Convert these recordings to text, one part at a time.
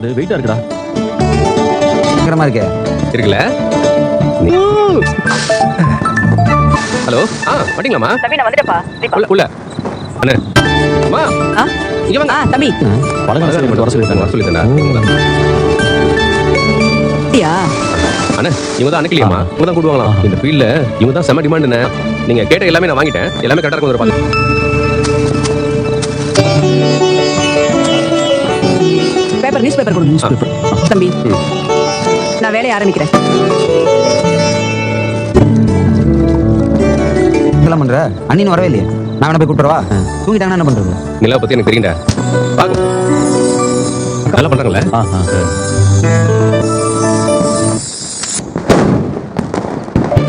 வெயிட்டா இருக்குடா. பயங்கரமா இருக்கே. இருக்குல்ல? ஹலோ. பாத்தீங்களாமா? தம்பி நான் வந்துட்டேப்பா. உள்ள. அண்ணே. அம்மா. இங்க வாங்க. தம்பி. பழக சரி வர சொல்லிட்டேன்டா. யா. அண்ணே, இவங்க தான் அன்னைக்கிலியம்மா. இவங்க தான் கூடுவாங்களாம். இந்த ஃபீல்ட்ல இவங்க தான் செம டிமாண்ட்னே. நீங்க கேட்ட எல்லாமே நான் வாங்கிட்டேன். எல்லாமே கரெக்டா இருக்கும் பாருங்க. நியூஸ் பேப்பர் கொடுங்க. தம்பி நான் வேலையை ஆரம்பிக்கிறேன். இதெல்லாம் பண்ற அண்ணின்னு வரவே இல்லையே. நான் வேணா போய் கூப்பிட்டு வரவா? தூங்கிட்டாங்கன்னா என்ன பண்றது? நிலா பத்தி எனக்கு தெரியும்டா. பாருங்க. நல்லா பண்றாங்கல்ல?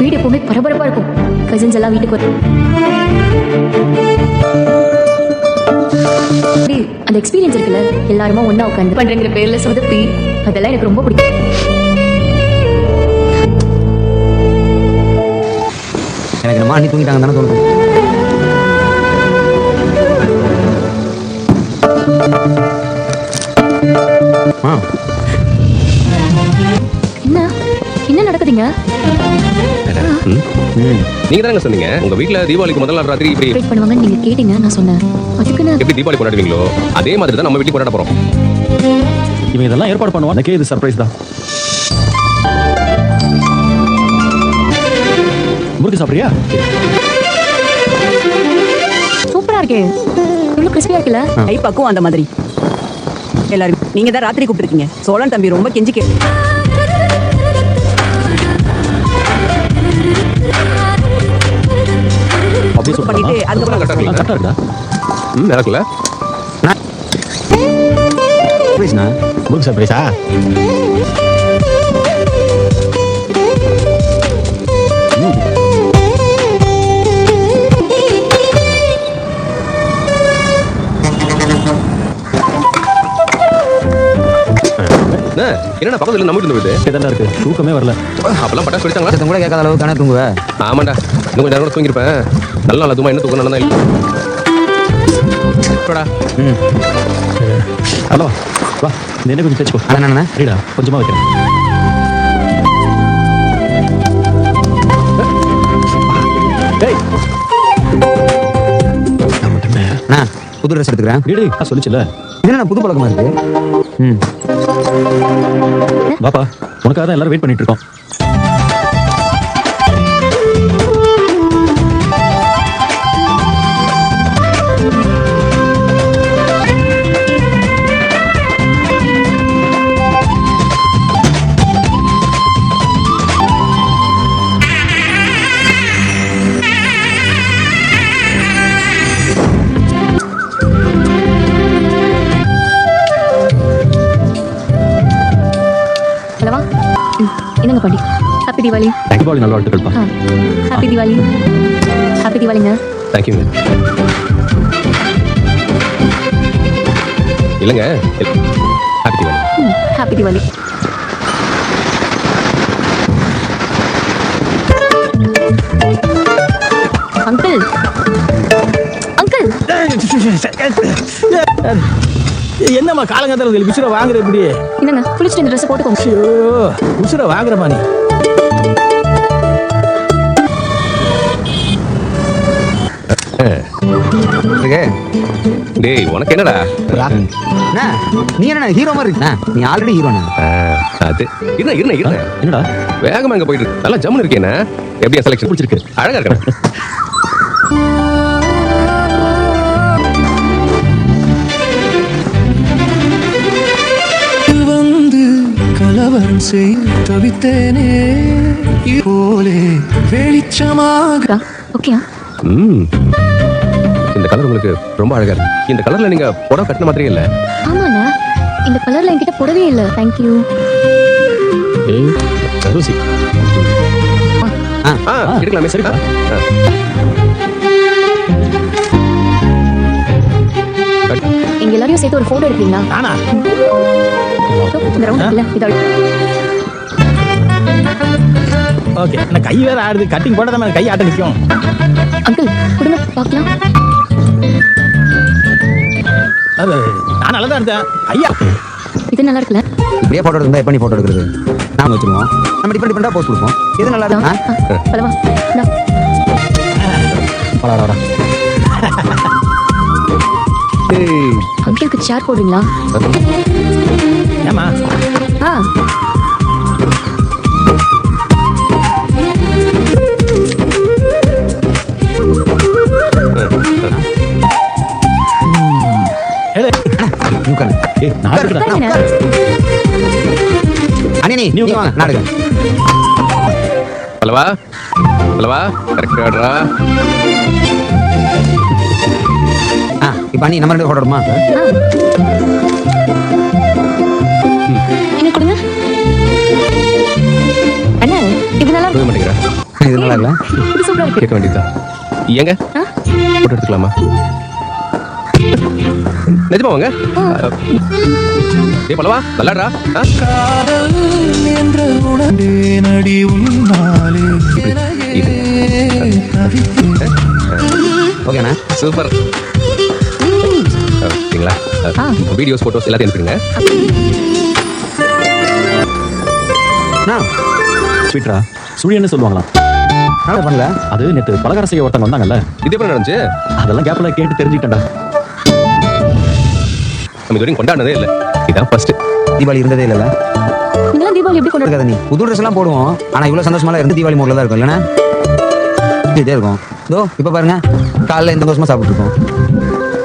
வீடு எப்பவுமே பரபரப்பா இருக்கும். கசின்ஸ் எல்லாம் வீட்டுக்கு வரும். அந்த எக்ஸ்பீரியன்ஸ் இருக்குல்ல, எல்லாருமா ஒண்ணா உட்காந்து பண்றங்கிற பேர்ல சொதப்பி, அதெல்லாம் எனக்கு ரொம்ப பிடிக்கும். எனக்கு நம்ம அண்ணி தூங்கிட்டாங்க தானே தோணுது. என்ன என்ன நடக்குதுங்க? நீங்க தானங்க சொன்னீங்க உங்க வீட்ல தீபாவளிக்கு முதல் நாள் ராத்திரி இப்படி வெயிட் பண்ணுவாங்கன்னு நீங்க கேட்டீங்க. நான் சொன்னேன் அதுக்கு நான் எப்படி தீபாவளி கொண்டாடுவீங்களோ அதே மாதிரி தான் நம்ம வீட்டுக்கு கொண்டாட போறோம். இவங்க இதெல்லாம் ஏற்பாடு பண்ணுவாங்க. எனக்கே இது சர்ப்ரைஸ் தான். முறுக்கு சாப்பிடுறியா? சூப்பரா இருக்கே. இவ்வளவு கிறிஸ்பியா இருக்குல்ல. கை பக்குவம் அந்த மாதிரி. எல்லாரும் நீங்க தான் ராத்திரி கூப்பிட்டுருக்கீங்க. சோழன் தம்பி ரொம்ப கெஞ்சி அப்படியே சொல்லிட்டு பண்ணிட்டு அதுக்கப்புறம் கரெக்டா இருக்குல்ல? கரெக்டா இருக்கா? நடக்கல. சர்ப்ரைஸ்ண்ணா. முறுக்கு சர்ப்ரைஸா? என்ன பக்கத்துல நம்ம வீட்டு போயிட்டு இதெல்லாம் இருக்கு. தூக்கமே வரல. அப்பெல்லாம் பட்டாசு வெடிச்சாங்களா? சத்தம் கூட கேட்காத அளவுக்கு தானே தூங்குவ. ஆமாண்டா. இன்னும் கொஞ்சம் நேரம் கூட தூங்கிருப்பேன். நல்ல நாள் அதுமா என்ன தூக்கம் நல்லா இல்லை. ஹலோ வா, இந்த என்ன கொஞ்சம் தேய்ச்சிக்கோ. அண்ணா சரிடா, கொஞ்சமா வைக்கிறேன். டேய் அண்ணா புது ட்ரெஸ் எடுத்துக்கிறேன். டேய் நான் சொல்லிச்சல. இது என்ன புது பழக்கமா இருக்கு? பாப்பா, உனக்காக தான் எல்லாரும் வெயிட் பண்ணிட்டு இருக்கோம். என்னங்க பாண்டி, ஹாப்பி தீபாவளி. தீபாவளி நல்ல வாழ்த்துக்கள்ப்பா. ஹாப்பி தீபாவளி. ஹாப்பி தீபாவளிங்க. தேங்க்யூங்க. இல்லைங்க, happy Deepavali. Happy Deepavali. Uncle uncle என்னம்மா காலங்காலத்தில் உசுரை வாங்குற எப்படி? என்னங்க குளிச்சுட்டு இந்த ட்ரெஸ் போட்டுக்கோங்க. உசுரை வாங்குறமா நீ? டேய் உனக்கு என்னடா? அண்ணா நீ என்ன ஹீரோ மாதிரி இருக்கா? நீ ஆல்ரெடி ஹீரோண்ணா. அது இருண்ணா என்னடா வேகமா அங்க போயிட்டு இருக்கு. நல்லா ஜம்முன்னு இருக்கேண்ணா. எப்படியா செலக்ஷன் பிடிச்சிருக்கு? அழகா இருக்கா? வந்து கலவரம் செய் தவித்தேனே போலே வெளிச்சமாக. ஓகே. இந்த கலர் உங்களுக்கு ரொம்ப அழகா இருக்கு. இந்த கலர்ல நீங்க புடவை கட்டின மாதிரியே இல்ல. ஆமாண்ணா, இந்த கலர்ல என்கிட்ட புடவே இல்லை. தேங்க்யூ. ஏய் ருசி. எடுக்கலாமே. சரிப்பா. எங்க எல்லாரையும் சேர்த்து ஒரு போட்டோ எடுப்பீங்களா? நானா? இந்த ரவுண்ட் இல்ல இதோட. ஓகே. என்ன கை வேற ஆடுது. கட்டிங் போட்டா கை ஆட்ட நிற்கும். அங்கிள் கொடுங்க பார்க்கலாம். நான் நல்லா தான் இருந்தேன் ஐயா. இது நல்லா இருக்குல்ல? இப்படியே போட்டோ எடுத்தா எப்ப நீ போட்டோ எடுக்கிறது? நாம வச்சிருவோம். நம்ம டிஃபரெண்டா போஸ்ட் கொடுப்போம். எது நல்லா இருக்கு? பலவா இந்தா. வாடா அங்கிளுக்கு சேர் போடுறீங்களா? ஏமா ஆ நீ உட்காரு. ஏய் நான் இருக்கடா. உட்காருங்க. அண்ணி நீ வாங்க நான் எடுக்கிறேன். பல்லவா பல்லவா கரெக்டாடா. இப்போ அண்ணி நம்ம ரெண்டு போட்டோ எடுமா? எங்க கொடுங்க. அண்ணா இது நல்லா போக மாட்டேங்கிறா. இது நல்லா இல்ல? இது சூப்பரா இருக்கு. கேட்க வேண்டியதா ஏங்க ஆ? போட்டோ எடுத்துக்கலாமா? நிஜமா வாங்க. ஏ பல்லவா நல்லாடா. காதல் என்ற உணர்ந்தே நடி உன்னாலே இது தவித்தேன். ஓகேண்ணா. சூப்பர். ஓகேங்களா? வீடியோஸ் போட்டோஸ் எல்லாத்தையும் அனுப்பிடுங்க. ஸ்வீட்ரா சுழியன்னு சொல்லுவாங்களாம். நான் பண்ணல. அது நேத்து பலகார செய்ய ஒருத்தங்க வந்தாங்கல்ல, இது எப்படி நடந்துச்சு? அதெல்லாம் கேப்ல கேட்டு தெரிஞ்சுக்கிட்டேன்டா. நம்ம இது வரைக்கும் கொண்டாடினதே இல்லை. இதான் ஃபர்ஸ்ட். தீபாவளி இருந்ததே இல்லைல்ல? நீங்களாம் தீபாவளி எப்படி கொண்டாடுறது? இருக்காது. நீ புது ட்ரெஸ் எல்லாம் போடுவோம். ஆனா இவ்வளவு சந்தோஷமா இருந்து தீபாவளி மூட்ல தான் இருக்கும் இல்லைன்னா இதே இருக்கும். இதோ இப்ப பாருங்க காலைல எந்த சந்தோஷமா சாப்பிட்டு இருக்கோம்.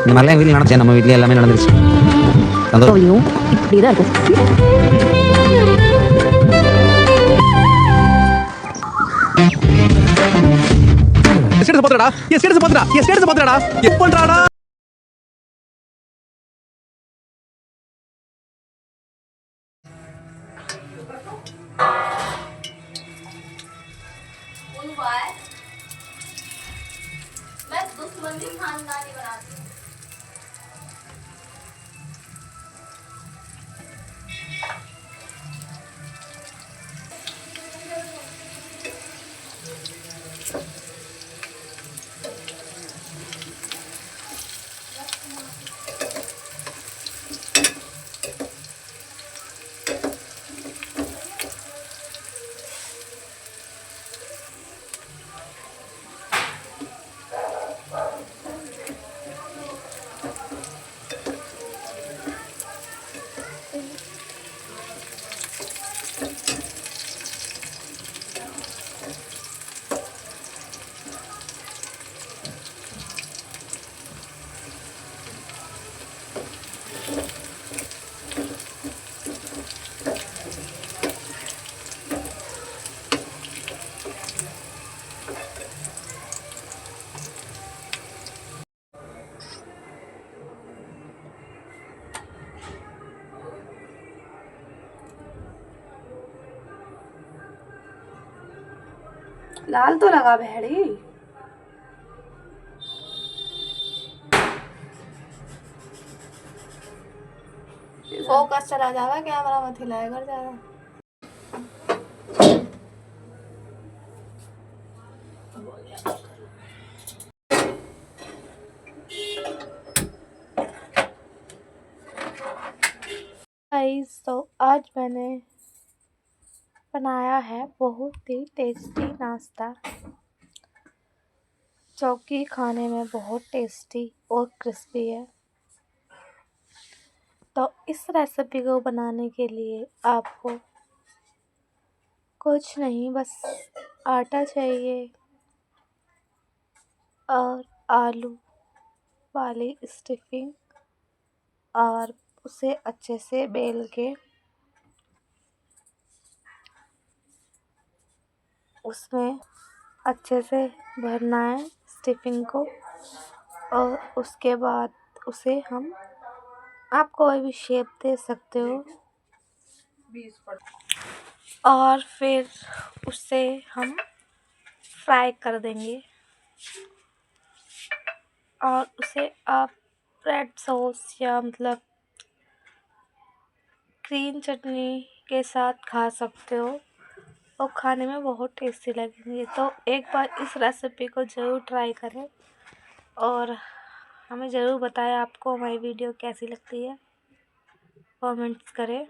இந்த மாதிரிலாம் வீட்டில் நினைச்சேன். நம்ம வீட்லயே எல்லாமே நடந்துருச்சு. சந்தோஷம். தீபாவளியும் இப்படிதான் இருக்கும். ஸ்டேட்டஸ் பாத்துடா. ஏ ஸ்டேட்டஸ் பாத்துடா. ஏ ஸ்டேட்டஸ் பாத்துடா. எப்ப பண்றாடா? मैं दुश्मनी खानदानी बनाती हूँ। लाल तो लगा भेड़ी। फोकस चला जावा, कैमरा मत हिलाया कर ज्यादा। गाइस तो आज मैंने बनाया है बहुत ही टेस्टी नाश्ता, जो कि खाने में बहुत टेस्टी और क्रिस्पी है। तो इस रेसिपी को बनाने के लिए आपको कुछ नहीं, बस आटा चाहिए और आलू वाली स्टफिंग, और उसे अच्छे से बेल के उसमें अच्छे से भरना है स्टफिंग को। और उसके बाद उसे हम, आप कोई भी शेप दे सकते हो, और फिर उसे हम फ्राई कर देंगे। और उसे आप रेड सॉस या मतलब ग्रीन चटनी के साथ खा सकते हो, और खाने में बहुत टेस्टी लगेंगे। तो एक बार इस रेसिपी को ज़रूर ट्राई करें और हमें ज़रूर बताएं आपको हमारी वीडियो कैसी लगती है। कमेंट्स करें।